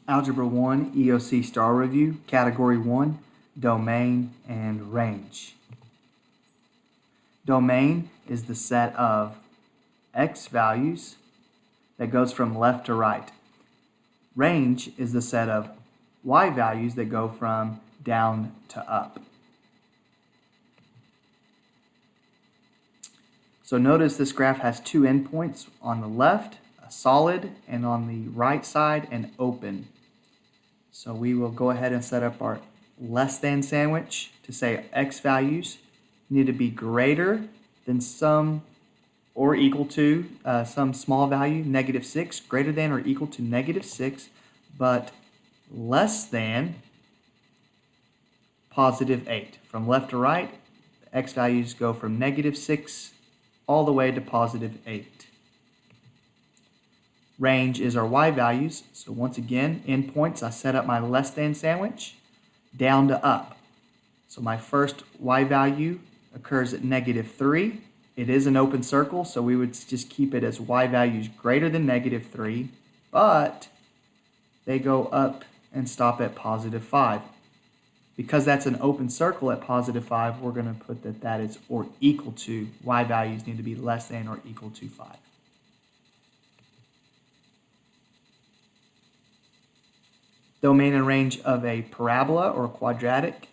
Algebra 1 EOC Star Review, Category 1, Domain and Range. Domain is the set of x values that goes from left to right. Range is the set of y values that go from down to up. So notice this graph has two endpoints. On the left, a solid, and on the right side, an open. So we will go ahead and set up our less than sandwich to say x values need to be greater than some or equal to some small value, -6, greater than or equal to -6, but less than +8. From left to right, the x values go from -6 all the way to +8. Range is our y values. So once again, endpoints, I set up my less than sandwich down to up. So my first y value occurs at -3. It is an open circle, so we would just keep it as y values greater than -3, but they go up and stop at +5. Because that's an open circle at +5, we're going to put that is or equal to, y values need to be less than or equal to 5. Domain and range of a parabola or a quadratic.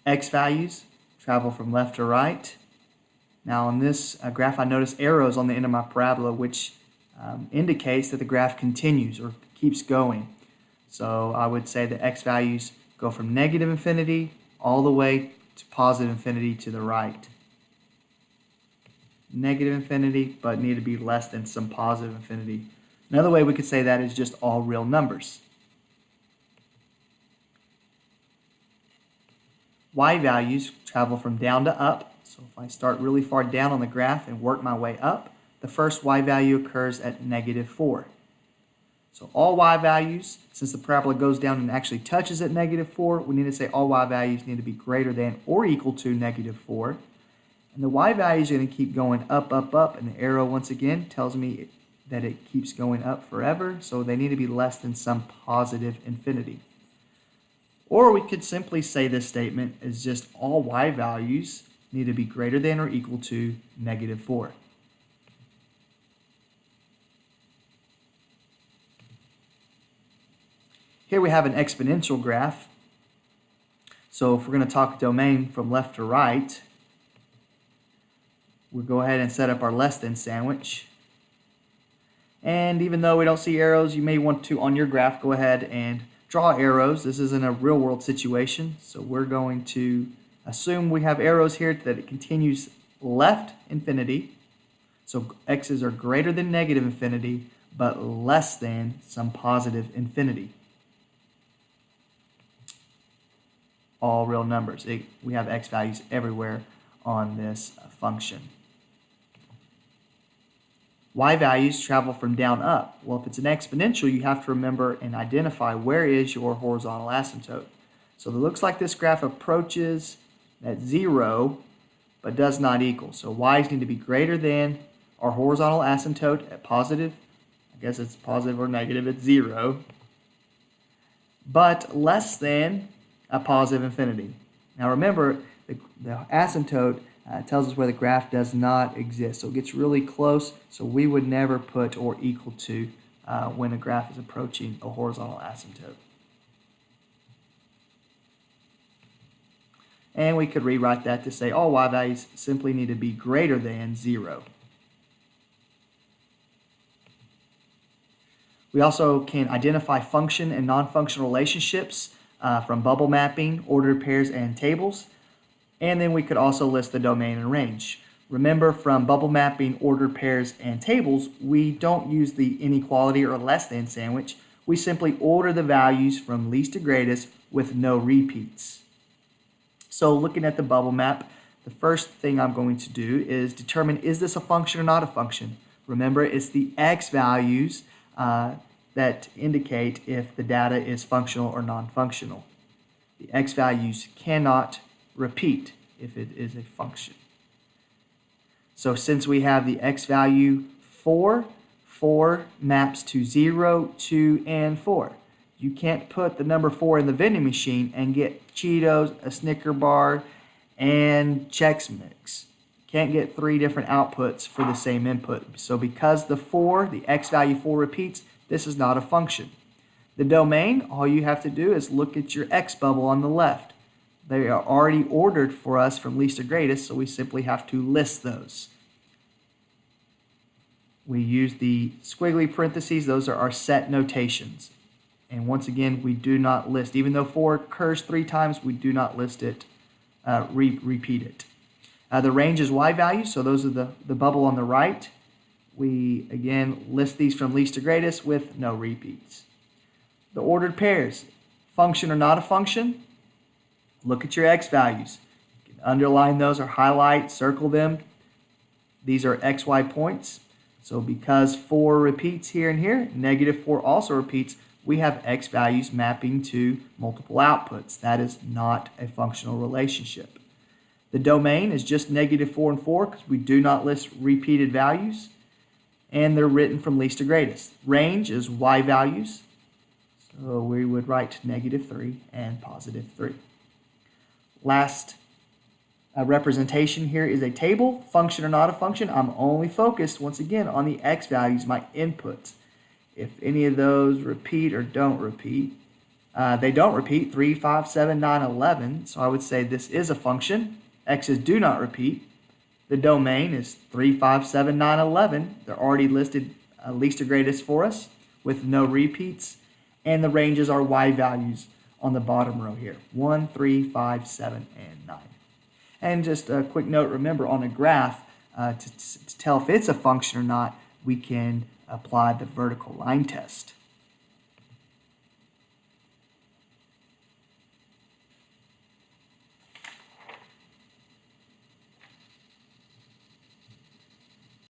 X values travel from left to right. Now on this graph, I notice arrows on the end of my parabola, which indicates that the graph continues or keeps going. So I would say that x values go from -infinity all the way to +infinity to the right. -infinity, but need to be less than some +infinity. Another way we could say that is just all real numbers. Y values travel from down to up. So if I start really far down on the graph and work my way up, the first y value occurs at -4. So all y values, since the parabola goes down and actually touches at -4, we need to say all y values need to be greater than or equal to -4. And the y values are going to keep going up, up, up, and the arrow once again tells me that it keeps going up forever, so they need to be less than some positive infinity. Or we could simply say this statement is just all y values need to be greater than or equal to -4. Here we have an exponential graph. So if we're going to talk domain from left to right, we'll go ahead and set up our less than sandwich. And even though we don't see arrows, you may want to, on your graph, go ahead and draw arrows. This isn't a real world situation, so we're going to assume we have arrows here that it continues left infinity. So x's are greater than -infinity, but less than some positive infinity. All real numbers. We have x values everywhere on this function. Y values travel from down up. Well, if it's an exponential, you have to remember and identify where is your horizontal asymptote. So it looks like this graph approaches at 0, but does not equal. So y's need to be greater than our horizontal asymptote at positive. I guess it's positive or negative at 0, but less than a positive infinity. Now remember, the asymptote tells us where the graph does not exist. So it gets really close, so we would never put or equal to when a graph is approaching a horizontal asymptote. And we could rewrite that to say all y values simply need to be greater than 0. We also can identify function and non-functional relationships from bubble mapping, ordered pairs, and tables. And then we could also list the domain and range. Remember, from bubble mapping, ordered pairs, and tables, we don't use the inequality or less than sandwich. We simply order the values from least to greatest with no repeats. So looking at the bubble map, the first thing I'm going to do is determine, is this a function or not a function? Remember, it's the x values that indicate if the data is functional or non-functional. The x values cannot repeat if it is a function. So since we have the x value 4, 4 maps to 0, 2, and 4. You can't put the number 4 in the vending machine and get Cheetos, a Snicker bar, and Chex Mix. Can't get 3 different outputs for the same input. So because the x value 4 repeats, this is not a function. The domain, all you have to do is look at your X bubble on the left. They are already ordered for us from least to greatest, so we simply have to list those. We use the squiggly parentheses. Those are our set notations. And once again, we do not list. Even though 4 occurs 3 times, we do not list it, repeat it. The range is Y values, so those are the bubble on the right. We, again, list these from least to greatest with no repeats. The ordered pairs, function or not a function, look at your X values. You can underline those or highlight, circle them. These are XY points. So because 4 repeats here and here, -4 also repeats, we have X values mapping to multiple outputs. That is not a functional relationship. The domain is just -4 and 4 because we do not list repeated values, and they're written from least to greatest. Range is Y values, so we would write -3 and +3. Last representation here is a table, function or not a function. I'm only focused, once again, on the X values, my inputs. If any of those repeat or don't repeat, they don't repeat, 3, 5, 7, 9, 11, so I would say this is a function. X's do not repeat. The domain is 3, 5, 7, 9, 11. They're already listed least to greatest for us with no repeats. And the ranges are Y values on the bottom row here, 1, 3, 5, 7, and 9. And just a quick note, remember on a graph, to tell if it's a function or not, we can apply the vertical line test.